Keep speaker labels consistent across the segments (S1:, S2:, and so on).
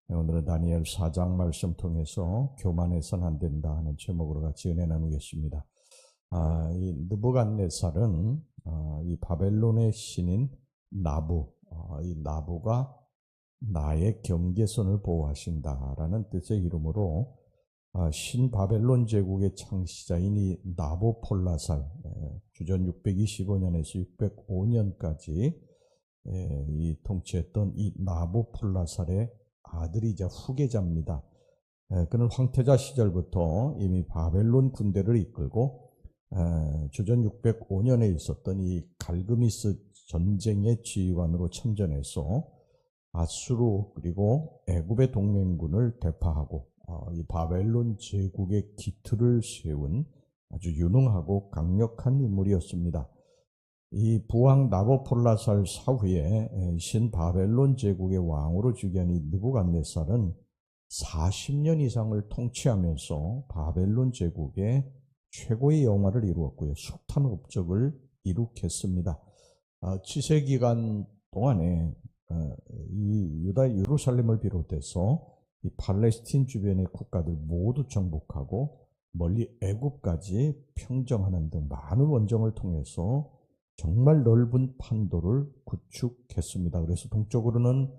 S1: 오늘은 다니엘 4장 말씀 통해서 교만해서는 안 된다 하는 제목으로 같이 은혜 나누겠습니다. 이 느부갓네살은 이 바벨론의 신인 나부, 이 나부가 나의 경계선을 보호하신다라는 뜻의 이름으로 신 바벨론 제국의 창시자인 이 나부폴라살, 주전 625년에서 605년까지 이 통치했던 이 나부폴라살의 아들이자 후계자입니다. 그는 황태자 시절부터 이미 바벨론 군대를 이끌고 주전 605년에 있었던 이 갈그미스 전쟁의 지휘관으로 참전해서 아수르 그리고 애굽의 동맹군을 대파하고 이 바벨론 제국의 기틀을 세운 아주 유능하고 강력한 인물이었습니다. 이 부왕 나부폴라살 사후에 신 바벨론 제국의 왕으로 즉위한 이 느부갓네살은 40년 이상을 통치하면서 바벨론 제국의 최고의 영화를 이루었고요. 숱한 업적을 이룩했습니다. 치세 기간 동안에 이 유다 예루살렘을 비롯해서 이 팔레스틴 주변의 국가들 모두 정복하고 멀리 애굽까지 평정하는 등 많은 원정을 통해서 정말 넓은 판도를 구축했습니다. 그래서 동쪽으로는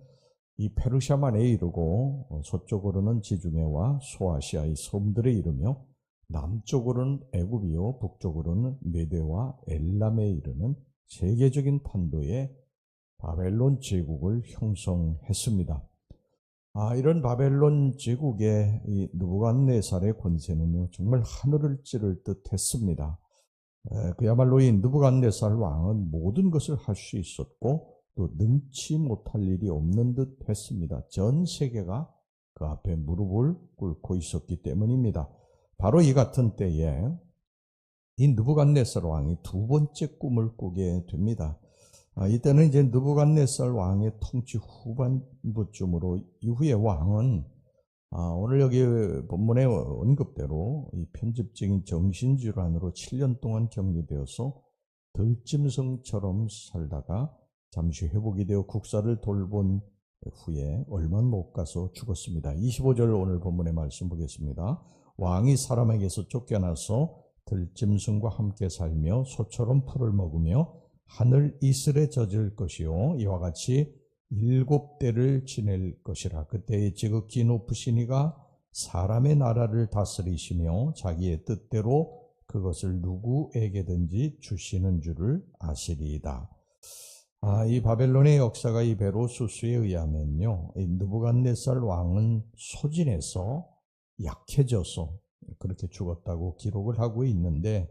S1: 이 페르시아만에 이르고 서쪽으로는 지중해와 소아시아의 섬들에 이르며 남쪽으로는 애굽이요 북쪽으로는 메대와 엘람에 이르는 세계적인 판도의 바벨론 제국을 형성했습니다. 이런 바벨론 제국의 이 느부갓네살의 권세는요 정말 하늘을 찌를 듯 했습니다. 그야말로 이 느부갓네살 왕은 모든 것을 할 수 있었고 또 능치 못할 일이 없는 듯 했습니다. 전 세계가 그 앞에 무릎을 꿇고 있었기 때문입니다. 바로 이 같은 때에 이 느부갓네살 왕이 두 번째 꿈을 꾸게 됩니다. 이때는 이제 느부갓네살 왕의 통치 후반부쯤으로 이후에 왕은 오늘 여기 본문의 언급대로 이 편집적인 정신질환으로 7년 동안 격리되어서 들짐승처럼 살다가 잠시 회복이 되어 국사를 돌본 후에 얼마 못 가서 죽었습니다. 25절 오늘 본문의 말씀 보겠습니다. 왕이 사람에게서 쫓겨나서 들짐승과 함께 살며 소처럼 풀을 먹으며 하늘 이슬에 젖을 것이요 이와 같이 7대를 지낼 것이라. 그때에 지극히 높으신 이가 사람의 나라를 다스리시며 자기의 뜻대로 그것을 누구에게든지 주시는 줄을 아시리이다. 이 바벨론의 역사가 이 베로수스에 의하면요, 이 느부갓네살 왕은 소진해서 약해져서 그렇게 죽었다고 기록을 하고 있는데,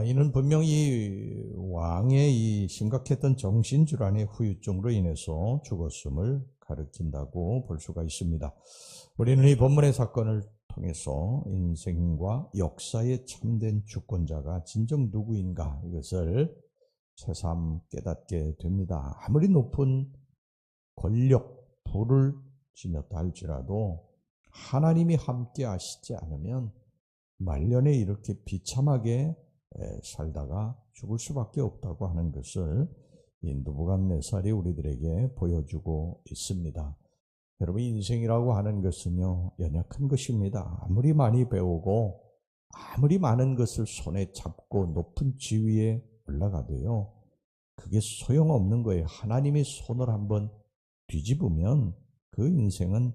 S1: 이는 분명히 왕의 이 심각했던 정신질환의 후유증으로 인해서 죽었음을 가리킨다고 볼 수가 있습니다. 우리는 이 본문의 사건을 통해서 인생과 역사의 참된 주권자가 진정 누구인가 이것을 새삼 깨닫게 됩니다. 아무리 높은 권력, 부를 지녔다 할지라도 하나님이 함께 하시지 않으면 말년에 이렇게 비참하게 살다가 죽을 수밖에 없다고 하는 것을 이 느부갓네살이 우리들에게 보여주고 있습니다. 여러분, 인생이라고 하는 것은요 연약한 것입니다. 아무리 많이 배우고 아무리 많은 것을 손에 잡고 높은 지위에 올라가도요 그게 소용없는 거예요. 하나님이 손을 한번 뒤집으면 그 인생은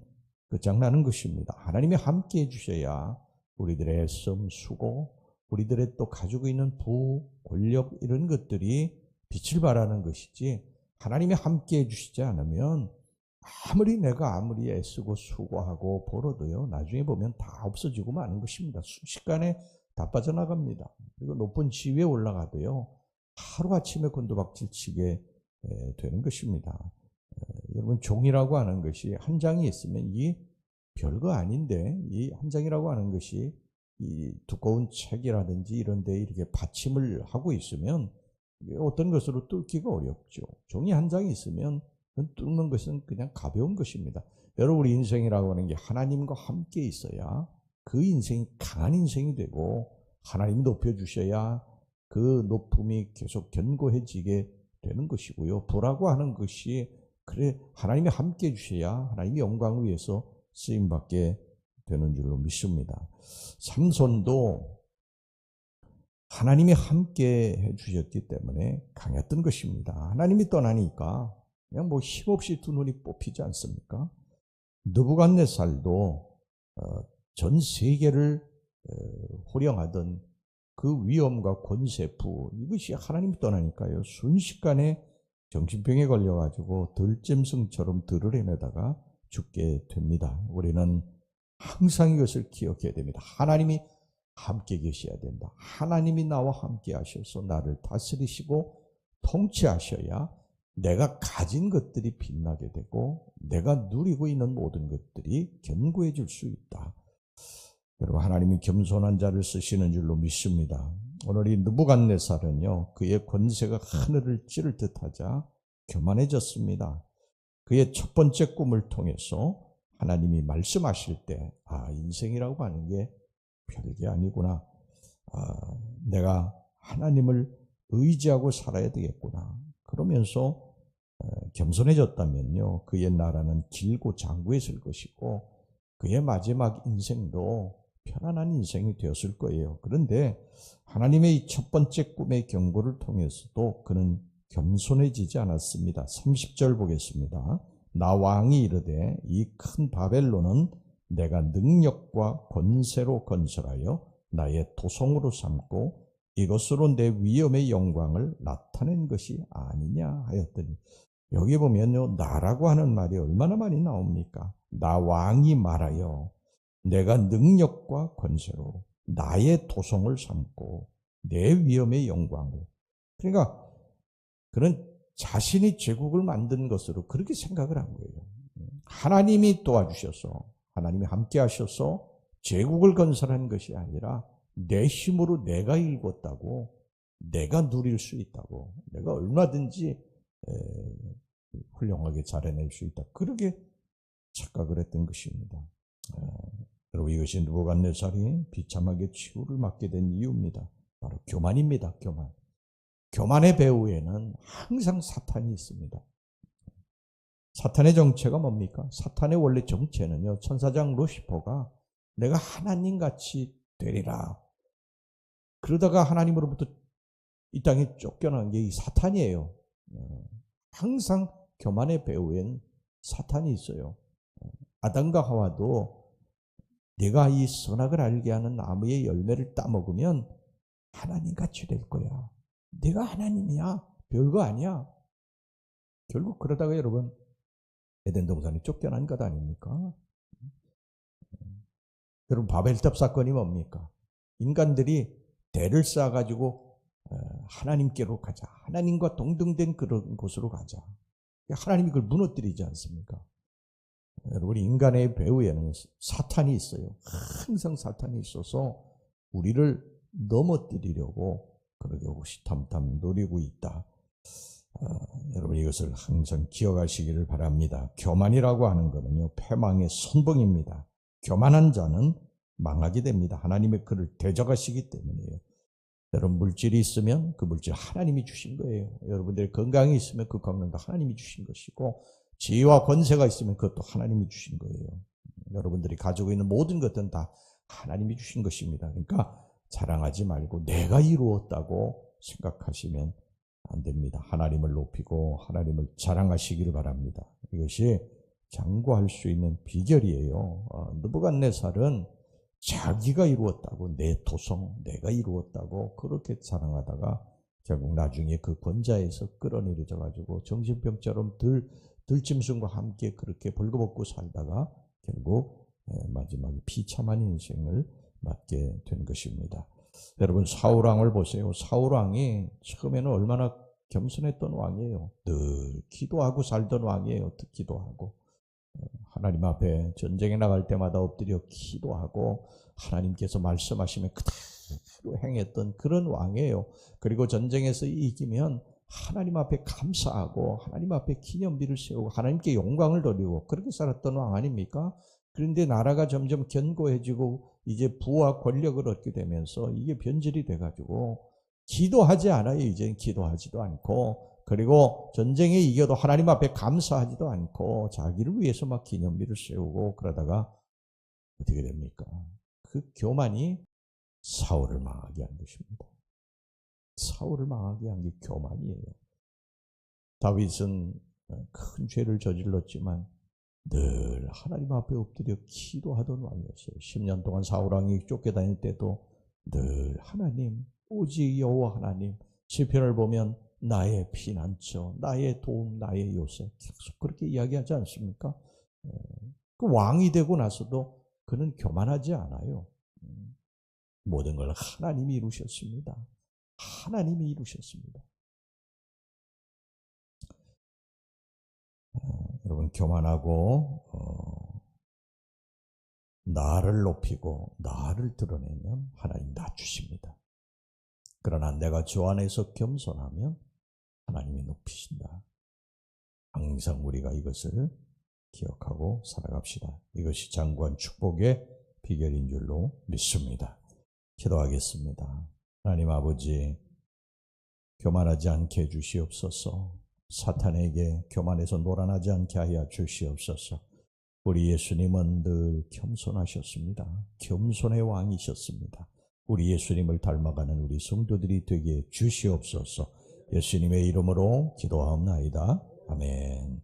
S1: 끝장나는 것입니다. 하나님이 함께 해주셔야 우리들의 애씀, 수고, 우리들의 또 가지고 있는 부, 권력 이런 것들이 빛을 발하는 것이지 하나님이 함께 해주시지 않으면 내가 아무리 애쓰고 수고하고 벌어도요 나중에 보면 다 없어지고 마는 것입니다. 순식간에 다 빠져나갑니다. 그리고 높은 지위에 올라가도요 하루아침에 곤두박질 치게 되는 것입니다. 여러분, 종이라고 하는 것이 한 장이 있으면 이 별거 아닌데 이 한 장이라고 하는 것이 이 두꺼운 책이라든지 이런 데 이렇게 받침을 하고 있으면 어떤 것으로 뚫기가 어렵죠. 종이 한 장이 있으면 뚫는 것은 그냥 가벼운 것입니다. 여러분, 우리 인생이라고 하는 게 하나님과 함께 있어야 그 인생이 강한 인생이 되고 하나님이 높여주셔야 그 높음이 계속 견고해지게 되는 것이고요. 부라고 하는 것이 그래 하나님이 함께 해주셔야 하나님의 영광을 위해서 쓰임받게 되는 줄로 믿습니다. 삼손도 하나님이 함께 해주셨기 때문에 강했던 것입니다. 하나님이 떠나니까 그냥 뭐 힘없이 두 눈이 뽑히지 않습니까? 느부갓네살도 전 세계를 호령하던 그 위엄과 권세부, 이것이 하나님이 떠나니까요, 순식간에 정신병에 걸려가지고 들짐승처럼 들을 헤매다가 죽게 됩니다. 우리는 항상 이것을 기억해야 됩니다. 하나님이 함께 계셔야 된다. 하나님이 나와 함께 하셔서 나를 다스리시고 통치하셔야 내가 가진 것들이 빛나게 되고 내가 누리고 있는 모든 것들이 견고해질 수 있다. 여러분, 하나님이 겸손한 자를 쓰시는 줄로 믿습니다. 오늘 이 느부갓네살은요, 그의 권세가 하늘을 찌를 듯하자 교만해졌습니다. 그의 첫 번째 꿈을 통해서 하나님이 말씀하실 때, 인생이라고 하는 게 별게 아니구나. 내가 하나님을 의지하고 살아야 되겠구나. 그러면서 겸손해졌다면요, 그의 나라는 길고 장구했을 것이고 그의 마지막 인생도 편안한 인생이 되었을 거예요. 그런데 하나님의 이 첫 번째 꿈의 경고를 통해서도 그는 겸손해지지 않았습니다. 30절 보겠습니다. 나 왕이 이르되 이 큰 바벨론은 내가 능력과 권세로 건설하여 나의 도성으로 삼고 이것으로 내 위엄의 영광을 나타낸 것이 아니냐 하였더니, 여기 보면요, 나라고 하는 말이 얼마나 많이 나옵니까? 나 왕이 말하여 내가 능력과 권세로 나의 도성을 삼고 내 위엄의 영광을, 그러니까 그런 자신이 제국을 만든 것으로 그렇게 생각을 한 거예요. 하나님이 도와주셔서, 하나님이 함께 하셔서 제국을 건설한 것이 아니라 내 힘으로 내가 일궜다고, 내가 누릴 수 있다고, 내가 얼마든지 훌륭하게 잘해낼 수 있다, 그렇게 착각을 했던 것입니다. 여러분, 이것이 느부갓네살이 비참하게 치유를 맞게 된 이유입니다. 바로 교만입니다. 교만. 교만의 배후에는 항상 사탄이 있습니다. 사탄의 정체가 뭡니까? 사탄의 원래 정체는요, 천사장 루시퍼가 내가 하나님같이 되리라, 그러다가 하나님으로부터 이 땅에 쫓겨난 게 이 사탄이에요. 항상 교만의 배후엔 사탄이 있어요. 아담과 하와도 네가 이 선악을 알게 하는 나무의 열매를 따먹으면 하나님같이 될 거야. 네가 하나님이야. 별거 아니야. 결국 그러다가 여러분 에덴 동산에 쫓겨난 것 아닙니까? 여러분, 바벨탑 사건이 뭡니까? 인간들이 대를 쌓아가지고 하나님께로 가자, 하나님과 동등된 그런 곳으로 가자. 하나님이 그걸 무너뜨리지 않습니까? 여러분, 인간의 배후에는 사탄이 있어요. 항상 사탄이 있어서 우리를 넘어뜨리려고 그렇게 호시탐탐 노리고 있다. 여러분, 이것을 항상 기억하시기를 바랍니다. 교만이라고 하는 것은요, 패망의 선봉입니다. 교만한 자는 망하게 됩니다. 하나님의 그를 대적하시기 때문이에요. 여러분, 물질이 있으면 그 물질 하나님이 주신 거예요. 여러분들의 건강이 있으면 그 건강도 하나님이 주신 것이고, 지혜와 권세가 있으면 그것도 하나님이 주신 거예요. 여러분들이 가지고 있는 모든 것들은 다 하나님이 주신 것입니다. 그러니까 자랑하지 말고 내가 이루었다고 생각하시면 안 됩니다. 하나님을 높이고 하나님을 자랑하시기를 바랍니다. 이것이 장구할 수 있는 비결이에요. 느부갓네살은 자기가 이루었다고, 내 도성 내가 이루었다고 그렇게 자랑하다가 결국 나중에 그 권자에서 끌어내려져 가지고 정신병처럼 들짐승과 함께 그렇게 벌거벗고 살다가 결국 마지막에 비참한 인생을 맞게 된 것입니다. 여러분, 사울왕을 보세요. 사울왕이 처음에는 얼마나 겸손했던 왕이에요. 늘 기도하고 살던 왕이에요. 기도하고 하나님 앞에 전쟁에 나갈 때마다 엎드려 기도하고 하나님께서 말씀하시면 그대로 행했던 그런 왕이에요. 그리고 전쟁에서 이기면 하나님 앞에 감사하고 하나님 앞에 기념비를 세우고 하나님께 영광을 돌리고 그렇게 살았던 왕 아닙니까? 그런데 나라가 점점 견고해지고 이제 부와 권력을 얻게 되면서 이게 변질이 돼가지고 기도하지 않아요. 이제 기도하지도 않고 그리고 전쟁에 이겨도 하나님 앞에 감사하지도 않고 자기를 위해서 막 기념비를 세우고 그러다가 어떻게 됩니까? 그 교만이 사울을 망하게 한 것입니다. 사울을 망하게 한 게 교만이에요. 다윗은 큰 죄를 저질렀지만 늘 하나님 앞에 엎드려 기도하던 왕이었어요. 10년 동안 사울 왕이 쫓겨다닐 때도 늘 하나님, 오직 여호와 하나님, 시편을 보면 나의 피난처, 나의 도움, 나의 요새 계속 그렇게 이야기하지 않습니까? 그 왕이 되고 나서도 그는 교만하지 않아요. 모든 걸 하나님이 이루셨습니다. 하나님이 이루셨습니다. 여러분, 교만하고 나를 높이고 나를 드러내면 하나님 낮추십니다. 그러나 내가 주 안에서 겸손하면 하나님이 높이신다. 항상 우리가 이것을 기억하고 살아갑시다. 이것이 장구한 축복의 비결인 줄로 믿습니다. 기도하겠습니다. 하나님 아버지, 교만하지 않게 해주시옵소서. 사탄에게 교만해서 놀아나지 않게 하여 주시옵소서. 우리 예수님은 늘 겸손하셨습니다. 겸손의 왕이셨습니다. 우리 예수님을 닮아가는 우리 성도들이 되게 주시옵소서. 예수님의 이름으로 기도하옵나이다. 아멘.